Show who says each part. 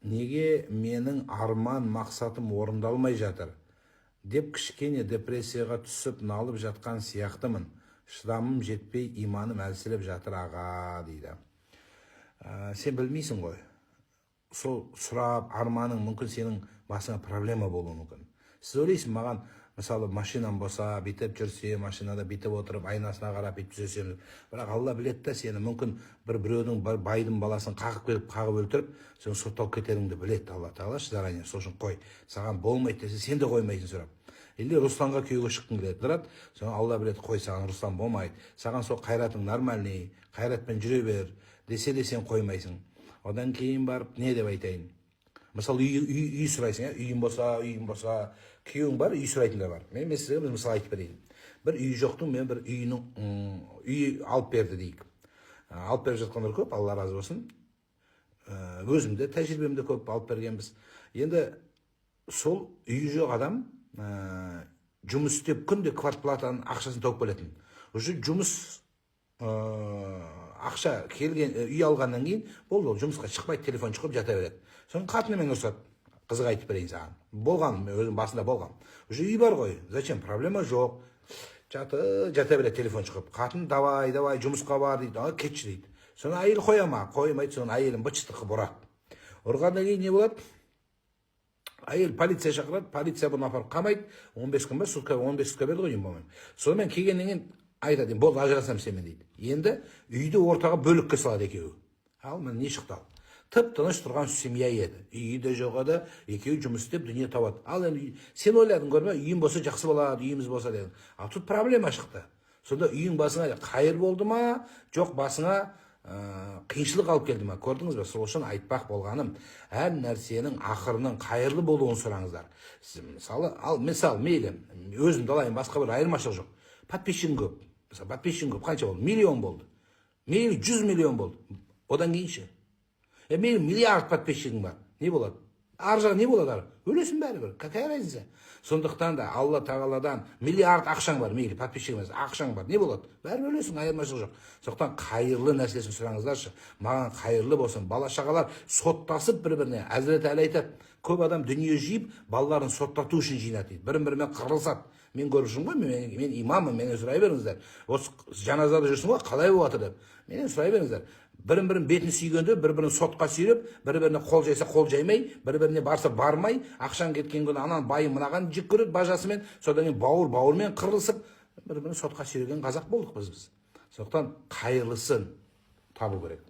Speaker 1: неге менің арман мақсатым орындалмай жатыр деп кішкене депрессияға түсіп налып жатқан сияқтымын. Шыдамым жетпей, иманым әлсіреп жатыр аға, дейді. Сен білмейсің ғой. Сол сұрап, арманың мүмкін сенің басыңа проблема болуы мүмкін. Сіз ойлайсың, маған мысалы машинам болса, битіп жүрсе, машинада битіп отырып, айнасына қарап битіп жүрсем, бірақ Алла біледі да сені мүмкін біреудің байдың баласын қағып келіп, қағып өлтіріп, сен сотталып кетеріңді біледі Алла Тағала, заранее. Сол үшін қой. Саған болмайды десе, сен де қоймайсың сұрап. Или Русланға күйеуге шыққың келеді, тұрады. Соны Алла біледі, қой, саған Руслан болмайды. Саған сол қайратың нормальный, қайратпен жүре бер десе де сен қоймайсың. Одан кейін барып не деп айтайын? Мысалы үй сұрайсың, үйің болса, күйеуің бар, үй сұрайтындар бар. Мен сізге мысалы айтып берейін. Бір үй жоқтың, мен бір үй алып берді дейік. Алып беріп жатқандар көп, Алла разы болсын. Өзімде, тәжірибемде көп алып бергенбіз. Енді сол үйі жоқ адам жұмыс істеп күнде квартплатаның ақшасын тауып келетін. Уже жұмыс ақша келген, үй алғаннан кейін болды, ол жұмысқа шықпайды, телефон шығып жата береді. Соның қатынымен ұрсады. Қызға айтып берейін саған. Болған, өзім басында болған. Уже үй бар ғой, зачем, проблема жоқ. Жата береді, телефон шығып. Қатын давай, жұмысқа бар дейді, кетші дейді. Соны әйел қояма, қоймайды, соны әйелін бычытықы бұрады. Ұрғаннан кейін не болады? Әйел полиция шақырады, полиция бұны апарып қамайды, 15 күн ба, 15 сутка берді ғой, болмаймын. Сонымен келгеннен кейін айтады, болды, ажырасам сенімен дейді. Енді үйді ортаға бөлікке салады екеуі. Ал мен не шықты ал? Тып-тыныш тұрған семья еді. Үйі де жоқ еді, екеуі жұмыс істеп дүние табады. Ал енді сен ойладың көрме, үйім болса жақсы болады, үйіміз болса дедің. Ал тут проблема шықты. Сонда үйің басыңа қайыр болды ма, жоқ басыңа қиыншылық алып келді ма? Көрдіңіз бе? Сол үшін айтпақ болғаным, әр нәрсенің ақырының қайырлы болуын сұраңыздар. Мысалы, мейлі, өзімді алайын, басқа бір айырмашылық жоқ. Подписчигің көп. Мысалы, подписчигің көп, қанша болды? Миллион болды. Мейлі 100 миллион болды. Одан кейінше. Мейлі миллиард подписчигің бар. Не болады? Ар жағы не болады? Өлесің бәрібір. Какая разница? Сондықтан да Алла Тағаладан миллиард ақшаң бар, мейлі подписчигің емес, ақшаң бар. Не болады? Бәрібір өлесің, айырмашылық жоқ. Сондықтан қайырлы нәрсесін сұраңыздаршы. Маған қайырлы болсын. Бала шағалар соттасып бір-біріне. Әзірет әлі айтады, көп адам дүние жиып, балаларын соттату үшін жинады дейді. Бірін-бірімен қырылысады. Мен көріп жүрмін ғой, мен имаммын, менен сұрай беріңіздер. Осы жаназада жүрсің ғой, қалай болып жатыр деп. Менен сұрай беріңіздер. Бірін-бірін бетін сүйгенде, бір-бірін сотқа сүйреп, бір-біріне қол жайса қол жаймай, бір-біріне барса бармай, ақшаң кеткен күні анан байы мынаған жек көреді бажасымен, содан кейін бауырмен қырылысып, бір-бірін сотқа сүйреген қазақ болдық біз. Сондықтан қайырлысын табу керек.